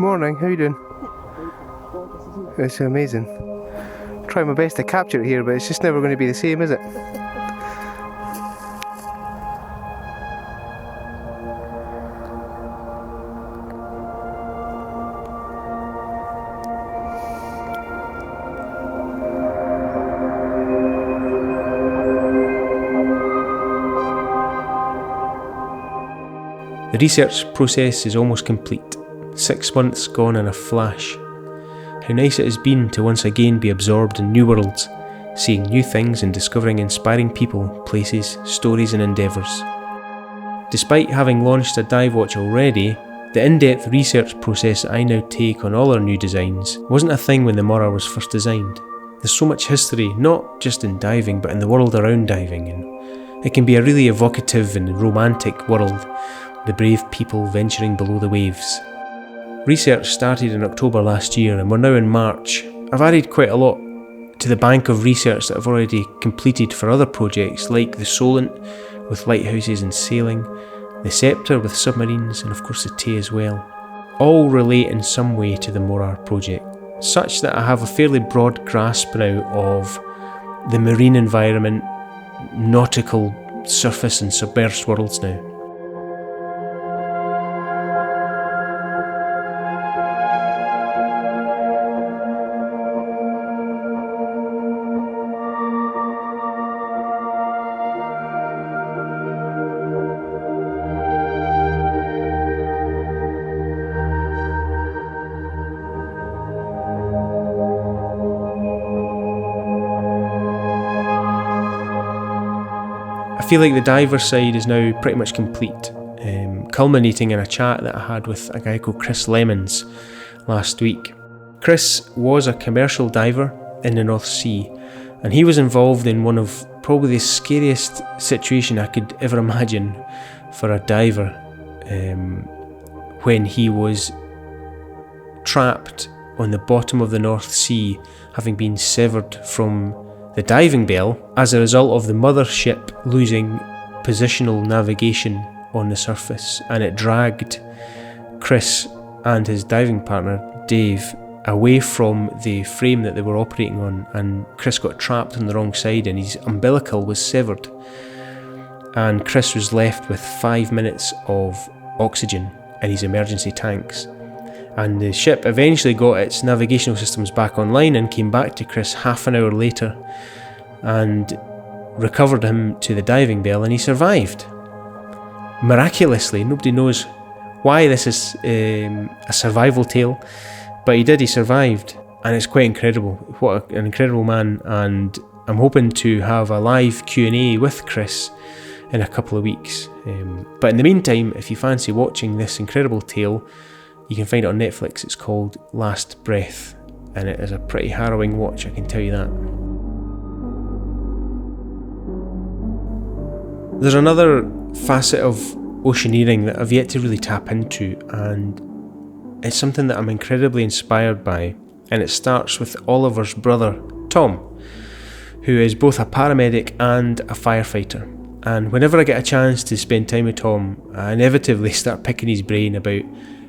Morning, how you doing? It's amazing. Try my best to capture it here, but it's just never going to be the same, is it? The research process is almost complete. 6 months gone in a flash. How nice it has been to once again be absorbed in new worlds, seeing new things and discovering inspiring people, places, stories and endeavours. Despite having launched a dive watch already, the in-depth research process I now take on all our new designs wasn't a thing when the Mora was first designed. There's so much history, not just in diving but in the world around diving, and it can be a really evocative and romantic world, the brave people venturing below the waves. Research started in October last year and we're now in March. I've added quite a lot to the bank of research that I've already completed for other projects like the Solent with lighthouses and sailing, the Sceptre with submarines and of course the Tay as well. All relate in some way to the Mora project, such that I have a fairly broad grasp now of the marine environment, nautical, surface and submerged worlds now. I feel like the diver side is now pretty much complete, culminating in a chat that I had with a guy called Chris Lemons last week. Chris was a commercial diver in the North Sea, and he was involved in one of probably the scariest situation I could ever imagine for a diver, when he was trapped on the bottom of the North Sea, having been severed from the diving bell as a result of the mothership losing positional navigation on the surface, and it dragged Chris and his diving partner Dave away from the frame that they were operating on, and Chris got trapped on the wrong side and his umbilical was severed, and Chris was left with 5 minutes of oxygen in his emergency tanks. And the ship eventually got its navigational systems back online and came back to Chris half an hour later and recovered him to the diving bell, and he survived. Miraculously, nobody knows why this is a survival tale, but he survived, and it's quite incredible. What an incredible man, and I'm hoping to have a live Q&A with Chris in a couple of weeks. But in the meantime, if you fancy watching this incredible tale, you can find it on Netflix. It's called Last Breath, and it is a pretty harrowing watch, I can tell you that. There's another facet of oceaneering that I've yet to really tap into, and it's something that I'm incredibly inspired by, and it starts with Oliver's brother, Tom, who is both a paramedic and a firefighter. And whenever I get a chance to spend time with Tom, I inevitably start picking his brain about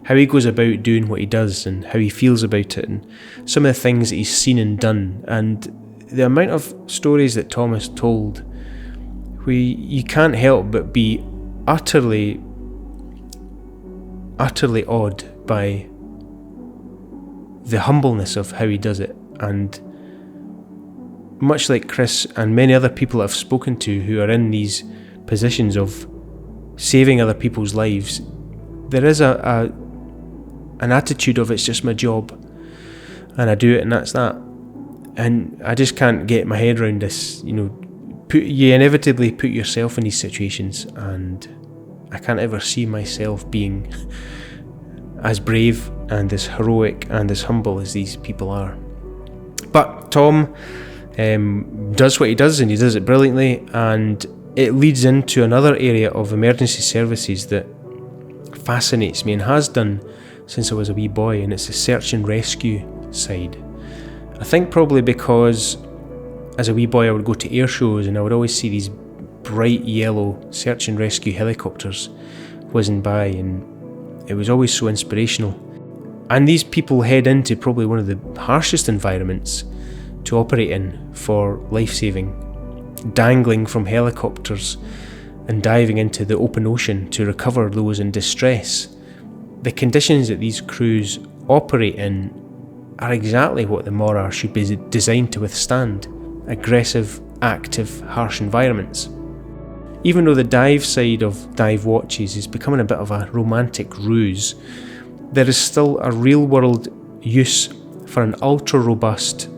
how he goes about doing what he does and how he feels about it, and some of the things that he's seen and done, and the amount of stories that Tom has told, you can't help but be utterly awed by the humbleness of how he does it. And much like Chris and many other people I've spoken to who are in these positions of saving other people's lives, there is an attitude of it's just my job and I do it and that's that. And I just can't get my head around this. You inevitably put yourself in these situations, and I can't ever see myself being as brave and as heroic and as humble as these people are. But Tom does what he does, and he does it brilliantly, and it leads into another area of emergency services that fascinates me and has done since I was a wee boy, and it's the search and rescue side. I think probably because as a wee boy I would go to air shows and I would always see these bright yellow search and rescue helicopters whizzing by, and it was always so inspirational. And these people head into probably one of the harshest environments to operate in for life-saving, dangling from helicopters and diving into the open ocean to recover those in distress. The conditions that these crews operate in are exactly what the Morar should be designed to withstand: aggressive, active, harsh environments. Even though the dive side of dive watches is becoming a bit of a romantic ruse, there is still a real-world use for an ultra-robust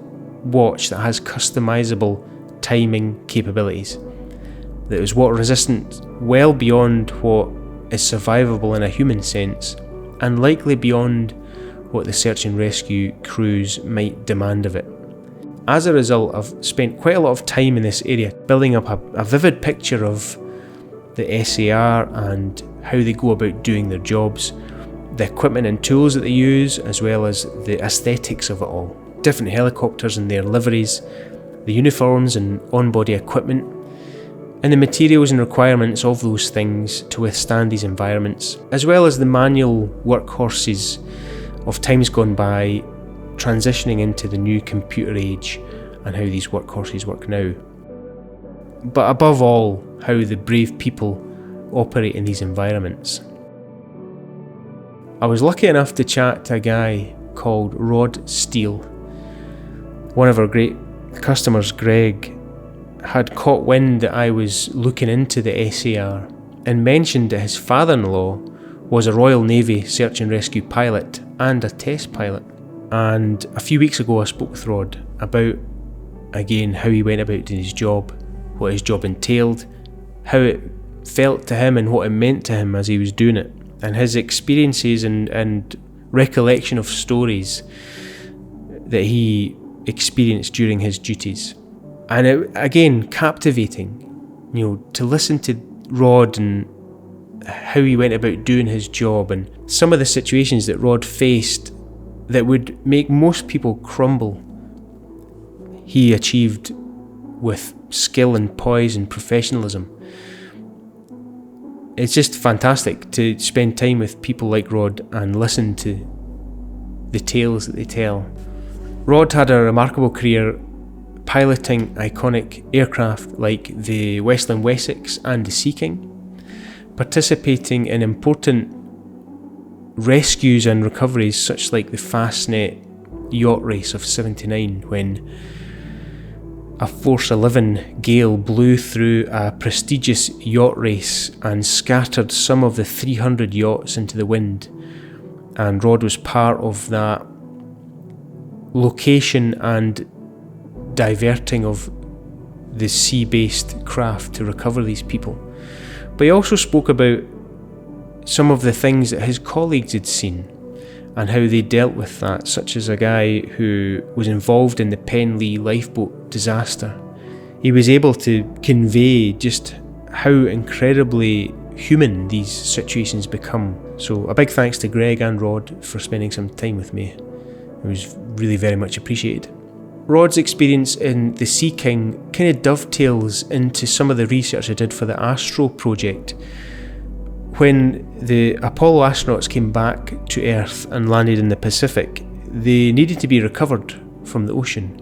watch that has customizable timing capabilities, that is water resistant well beyond what is survivable in a human sense, and likely beyond what the search and rescue crews might demand of it. As a result, I've spent quite a lot of time in this area building up a vivid picture of the SAR and how they go about doing their jobs, the equipment and tools that they use, as well as the aesthetics of it all. Different helicopters and their liveries, the uniforms and on-body equipment, and the materials and requirements of those things to withstand these environments, as well as the manual workhorses of times gone by transitioning into the new computer age and how these workhorses work now. But above all, how the brave people operate in these environments. I was lucky enough to chat to a guy called Rod Steele. One of our great customers, Greg, had caught wind that I was looking into the SAR and mentioned that his father-in-law was a Royal Navy search and rescue pilot and a test pilot. And a few weeks ago I spoke with Rod about, again, how he went about doing his job, what his job entailed, how it felt to him and what it meant to him as he was doing it, and his experiences and recollection of stories that he experienced during his duties. And it, again, captivating, to listen to Rod and how he went about doing his job and some of the situations that Rod faced that would make most people crumble. He achieved with skill and poise and professionalism. It's just fantastic to spend time with people like Rod and listen to the tales that they tell. Rod had a remarkable career piloting iconic aircraft like the Westland Wessex and the Sea King, participating in important rescues and recoveries such like the Fastnet yacht race of 79, when a Force 11 gale blew through a prestigious yacht race and scattered some of the 300 yachts into the wind, and Rod was part of that location and diverting of the sea-based craft to recover these people. But he also spoke about some of the things that his colleagues had seen and how they dealt with that, such as a guy who was involved in the Penlee lifeboat disaster. He was able to convey just how incredibly human these situations become. So a big thanks to Greg and Rod for spending some time with me. It was really very much appreciated. Rod's experience in the Sea King kind of dovetails into some of the research I did for the Astro project. When the Apollo astronauts came back to Earth and landed in the Pacific, they needed to be recovered from the ocean,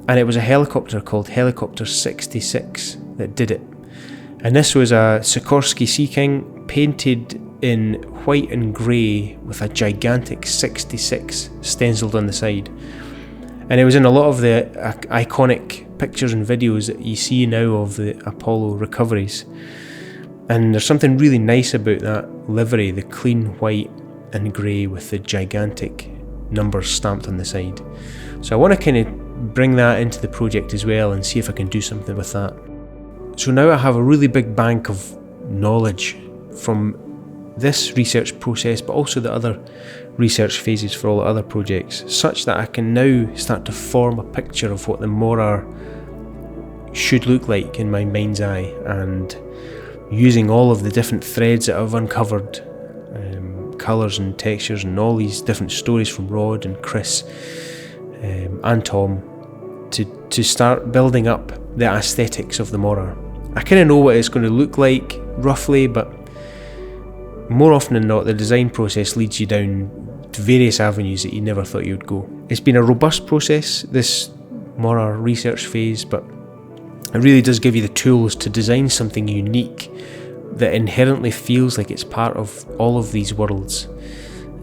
and it was a helicopter called Helicopter 66 that did it. And this was a Sikorsky Sea King painted in white and grey with a gigantic 66 stenciled on the side. And it was in a lot of the iconic pictures and videos that you see now of the Apollo recoveries. And there's something really nice about that livery, the clean white and grey with the gigantic numbers stamped on the side. So I want to kind of bring that into the project as well and see if I can do something with that. So now I have a really big bank of knowledge from this research process, but also the other research phases for all the other projects, such that I can now start to form a picture of what the Morar should look like in my mind's eye, and using all of the different threads that I've uncovered, colours and textures and all these different stories from Rod and Chris and Tom to start building up the aesthetics of the Morar. I kind of know what it's going to look like roughly, but more often than not the design process leads you down various avenues that you never thought you would go. It's been a robust process, this Mora research phase, but it really does give you the tools to design something unique that inherently feels like it's part of all of these worlds.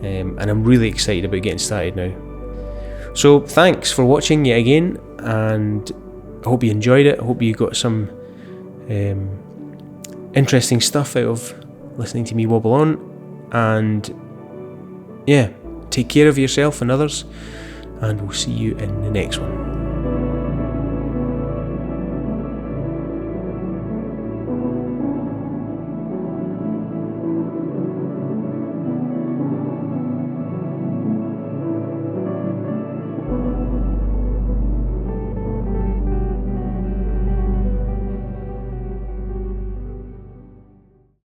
And I'm really excited about getting started now. So thanks for watching yet again, and I hope you enjoyed it. I hope you got some interesting stuff out of listening to me wobble on. And yeah, take care of yourself and others, and we'll see you in the next one.